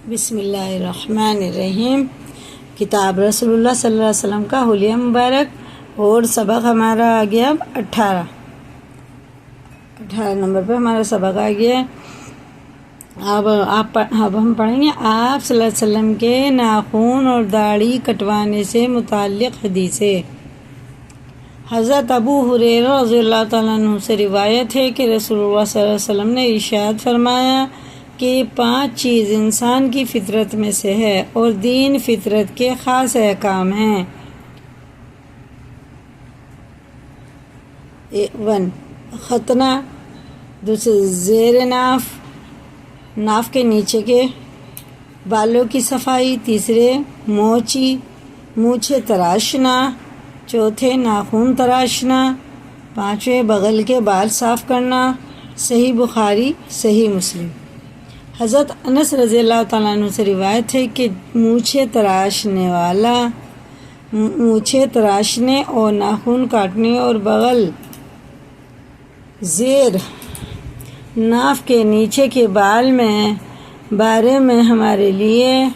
بسم اللہ الرحمن الرحیم۔ کتاب رسول اللہ صلی اللہ علیہ وسلم کا حلیہ مبارک، اور سبق ہمارا آ گیا اب 18 نمبر پہ ہمارا سبق آ گیا۔ اب ہم پڑھیں گے آپ صلی اللہ علیہ وسلم کے ناخن اور داڑھی کٹوانے سے متعلق حدیثیں۔ حضرت ابو ہریرہ رضی اللہ تعالیٰ عنہ سے روایت ہے کہ رسول اللہ صلی اللہ علیہ وسلم نے ارشاد فرمایا کہ 5 چیز انسان کی فطرت میں سے ہے اور دین فطرت کے خاص احکام ہیں۔ 1 ختنہ، دوسرے زیر ناف کے نیچے کے بالوں کی صفائی، تیسرے مونچھیں تراشنا، چوتھے ناخن تراشنا، 5ویں بغل کے بال صاف کرنا۔ صحیح بخاری، صحیح مسلم۔ حضرت انس رضی اللہ تعالیٰ عنہ سے روایت ہے کہ مونچھیں تراشنے اور ناخن کاٹنے اور بغل زیر ناف کے نیچے کے بارے میں ہمارے لیے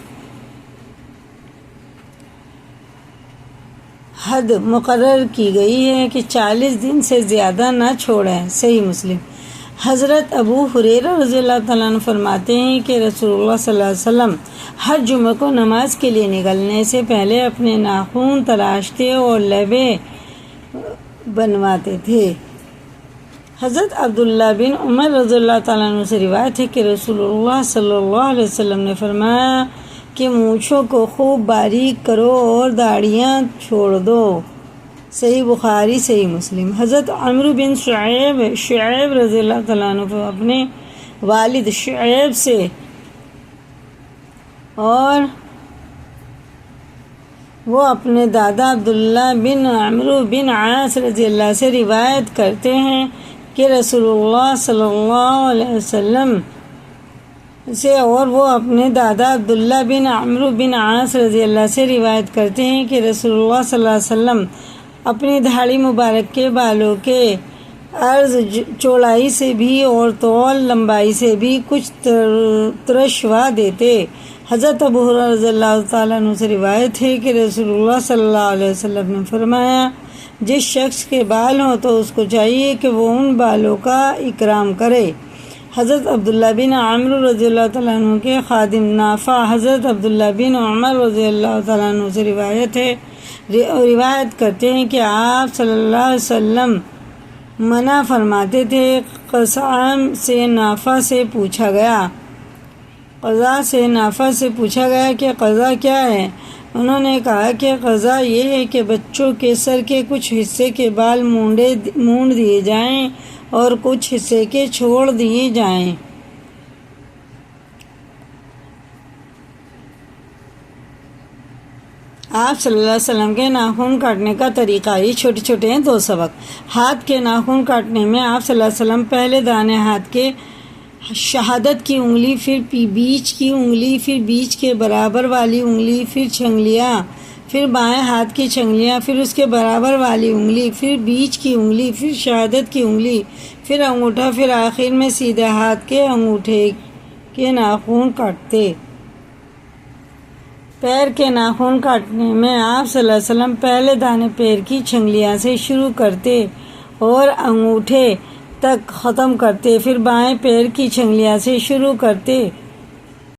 حد مقرر کی گئی ہے کہ 40 دن سے زیادہ نہ چھوڑیں۔ صحیح مسلم۔ حضرت ابو ہریرہ رضی اللہ تعالیٰ عنہ فرماتے ہیں کہ رسول اللہ صلی اللہ علیہ وسلم ہر جمعہ کو نماز کے لیے نکلنے سے پہلے اپنے ناخن تراشتے اور لبیں بنواتے تھے۔ حضرت عبداللہ بن عمر رضی اللہ تعالیٰ عنہ سے روایت ہے کہ رسول اللہ صلی اللہ علیہ وسلم نے فرمایا کہ مونچھوں کو خوب باریک کرو اور داڑھیاں چھوڑ دو۔ صحیح بخاری، صحیح مسلم۔ حضرت عمرو بن شعیب رضی اللہ تعالیٰ عنہ اپنے والد شعیب سے اور وہ اپنے دادا عبداللہ بن عمرو بن عاص رضی اللہ سے روایت کرتے ہیں کہ رسول اللہ صلی اللہ علیہ وسلم سے اور وہ اپنے دادا عبداللہ بن عمرو بن عاص رضی اللہ سے روایت کرتے ہیں کہ رسول اللہ صلی اللہ علیہ وسلم اپنی داڑھی مبارک کے بالوں کے عرض چوڑائی سے بھی اور طول لمبائی سے بھی کچھ ترشوا دیتے۔ حضرت ابو ہریرہ رضی اللہ تعالیٰ عنہ سے روایت ہے کہ رسول اللہ صلی اللہ علیہ وسلم نے فرمایا جس شخص کے بال ہوں تو اس کو چاہیے کہ وہ ان بالوں کا اکرام کرے۔ حضرت عبداللہ بن عمرو رضی اللہ تعالیٰ عنہ کے خادم نافع حضرت عبداللہ بن عمر رضی اللہ تعالیٰ عنہ سے روایت کرتے ہیں کہ آپ صلی اللہ علیہ وسلم منع فرماتے تھے۔ قزعہ سے نافع سے پوچھا گیا کہ قزع کیا ہے؟ انہوں نے کہا کہ قزع یہ ہے کہ بچوں کے سر کے کچھ حصے کے بال مونڈ دیے جائیں اور کچھ حصے کے چھوڑ دیے جائیں۔ آپ صلی اللہ علیہ وسلم کے ناخن کاٹنے کا طریقہ، یہ چھوٹے چھوٹے ہیں 2 سبق۔ ہاتھ کے ناخن کاٹنے میں آپ صلی اللہ علیہ وسلم پہلے دانے ہاتھ کے شہادت کی انگلی، پھر بیچ کی انگلی، پھر بیچ کے برابر والی انگلی، پھر چھنگلیاں، پھر بائیں ہاتھ کی چھنگلیاں، پھر اس کے برابر والی انگلی، پھر بیچ کی انگلی، پھر شہادت کی انگلی، پھر انگوٹھا، پھر آخر میں سیدھے ہاتھ کے انگوٹھے کے ناخن کاٹتے۔ پیر کے ناخن کاٹنے میں آپ صلی اللہ علیہ وسلم پہلے دانے پیر کی چھنگلیاں سے شروع کرتے اور انگوٹھے تک ختم کرتے، پھر بائیں پیر کی چھنگلیاں سے شروع کرتے